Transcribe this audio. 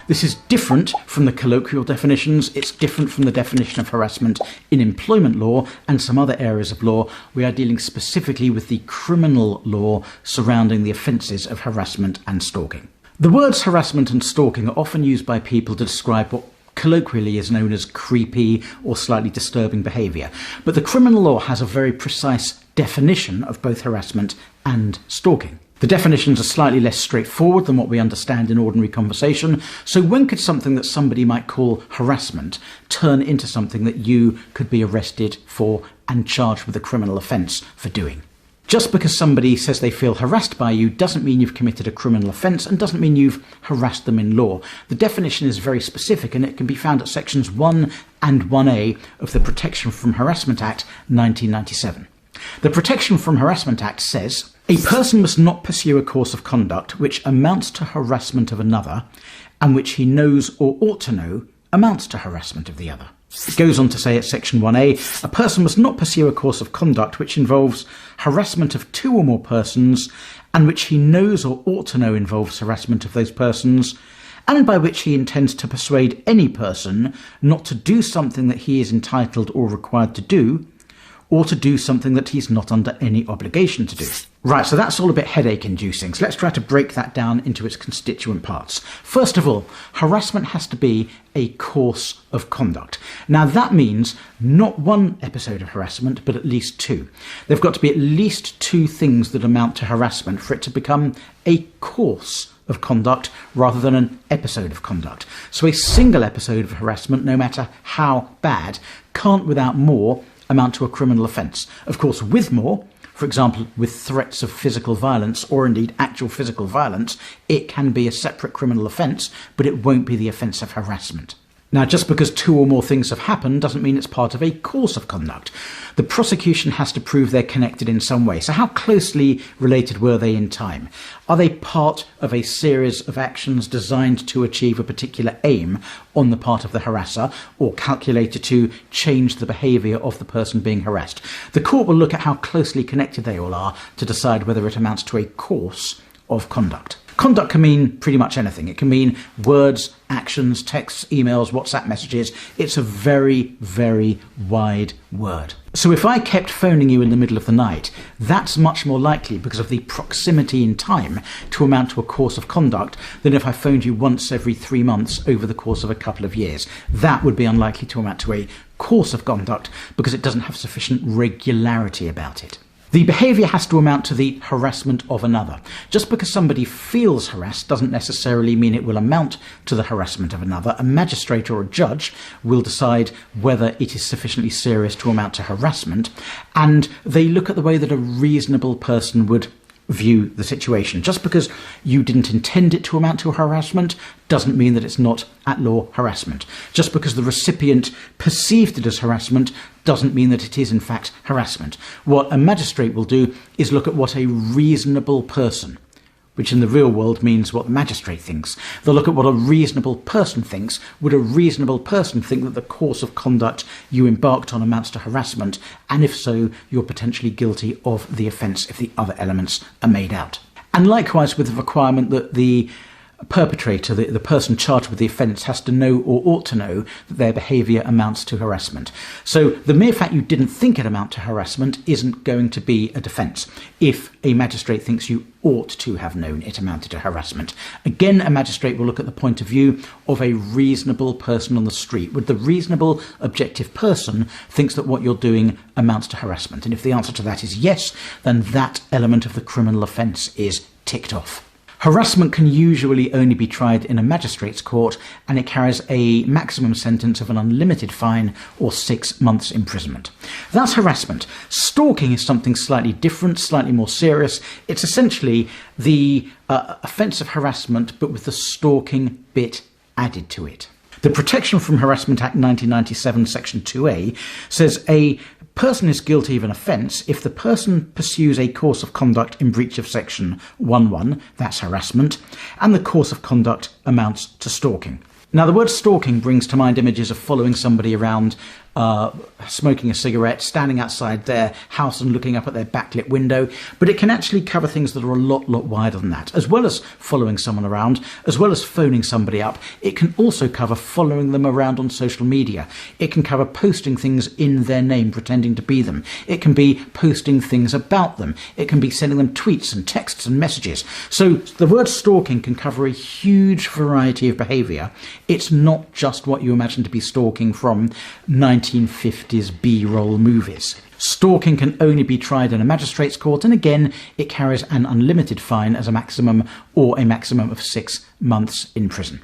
This is different from the colloquial definitions. It's different from the definition of harassment in employment law and some other areas of law. We are dealing specifically with the criminal law surrounding the offences of harassment and stalking. The words harassment and stalking are often used by people to describe what colloquially is known as creepy or slightly disturbing behaviour. But the criminal law has a very precise definition of both harassment and stalking. The definitions are slightly less straightforward than what we understand in ordinary conversation. So when could something that somebody might call harassment turn into something that you could be arrested for and charged with a criminal offence for doing? Just because somebody says they feel harassed by you doesn't mean you've committed a criminal offence and doesn't mean you've harassed them in law. The definition is very specific and it can be found at sections 1 and 1A of the Protection from Harassment Act 1997. The Protection from Harassment Act says, "A person must not pursue a course of conduct which amounts to harassment of another and which he knows or ought to know amounts to harassment of the other." It goes on to say at section 1A, "A person must not pursue a course of conduct which involves harassment of two or more persons and which he knows or ought to know involves harassment of those persons, and by which he intends to persuade any person not to do something that he is entitled or required to do, or to do something that he's not under any obligation to do." Right, so that's all a bit headache-inducing. So let's try to break that down into its constituent parts. First of all, harassment has to be a course of conduct. Now that means not one episode of harassment, but at least two. There've got to be at least two things that amount to harassment for it to become a course of conduct rather than an episode of conduct. So a single episode of harassment, no matter how bad, can't without more amount to a criminal offence. Of course, with more, for example, with threats of physical violence or indeed actual physical violence, it can be a separate criminal offence, but it won't be the offence of harassment. Now, just because two or more things have happened doesn't mean it's part of a course of conduct. The prosecution has to prove they're connected in some way. So how closely related were they in time? Are they part of a series of actions designed to achieve a particular aim on the part of the harasser or calculated to change the behaviour of the person being harassed? The court will look at how closely connected they all are to decide whether it amounts to a course of conduct. Conduct can mean pretty much anything. It can mean words, actions, texts, emails, WhatsApp messages. It's a very, very wide word. So if I kept phoning you in the middle of the night, that's much more likely because of the proximity in time to amount to a course of conduct than if I phoned you once every 3 months over the course of a couple of years. That would be unlikely to amount to a course of conduct because it doesn't have sufficient regularity about it. The behaviour has to amount to the harassment of another. Just because somebody feels harassed doesn't necessarily mean it will amount to the harassment of another. A magistrate or a judge will decide whether it is sufficiently serious to amount to harassment, and they look at the way that a reasonable person would view the situation. Just because you didn't intend it to amount to harassment doesn't mean that it's not at law harassment. Just because the recipient perceived it as harassment doesn't mean that it is in fact harassment. What a magistrate will do is look at what a reasonable person, which in the real world means what the magistrate thinks. They'll look at what a reasonable person thinks. Would a reasonable person think that the course of conduct you embarked on amounts to harassment? And if so, you're potentially guilty of the offence if the other elements are made out. And likewise with the requirement that the perpetrator, the person charged with the offence, has to know or ought to know that their behaviour amounts to harassment. So the mere fact you didn't think it amount to harassment isn't going to be a defence if a magistrate thinks you ought to have known it amounted to harassment. Again, a magistrate will look at the point of view of a reasonable person on the street. Would the reasonable, objective person thinks that what you're doing amounts to harassment? And if the answer to that is yes, then that element of the criminal offence is ticked off. Harassment can usually only be tried in a magistrate's court, and it carries a maximum sentence of an unlimited fine or 6 months imprisonment. That's harassment. Stalking is something slightly different, slightly more serious. It's essentially the offence of harassment, but with the stalking bit added to it. The Protection from Harassment Act 1997, Section 2A, says a person is guilty of an offence if the person pursues a course of conduct in breach of Section 1.1, that's harassment, and the course of conduct amounts to stalking. Now, the word stalking brings to mind images of following somebody around smoking a cigarette, standing outside their house and looking up at their backlit window. But it can actually cover things that are a lot wider than that. As well as following someone around, as well as phoning somebody up, it can also cover following them around on social media. It can cover posting things in their name, pretending to be them. It can be posting things about them. It can be sending them tweets and texts and messages. So the word stalking can cover a huge variety of behaviour. It's not just what you imagine to be stalking from 1950s B-roll movies. Stalking can only be tried in a magistrate's court, and again, it carries an unlimited fine as a maximum, or a maximum of 6 months in prison.